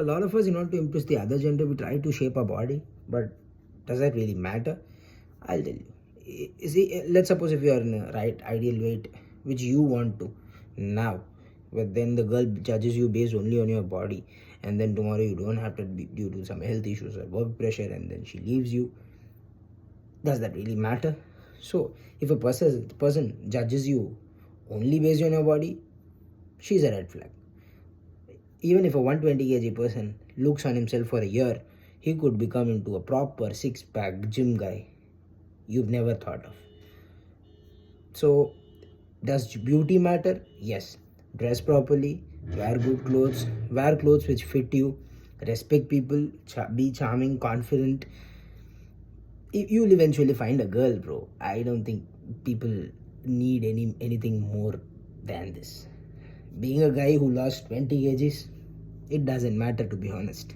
A lot of us, in order to impress the other gender, we try to shape our body, but does that really matter? I'll tell you. See, let's suppose if you are in a right ideal weight which you want to now, but then the girl judges you based only on your body, and then tomorrow you don't have to be due to some health issues or work pressure, and then she leaves you. Does that really matter? So, if a person judges you only based on your body, she's a red flag. Even if a 120 kg person looks on himself for a year, he could become into a proper six-pack gym guy you've never thought of. So, does beauty matter? Yes. Dress properly, wear good clothes, wear clothes which fit you, respect people, be charming, confident. You'll eventually find a girl, bro. I don't think people need anything more than this. Being a guy who lost 20 kgs, it doesn't matter, to be honest.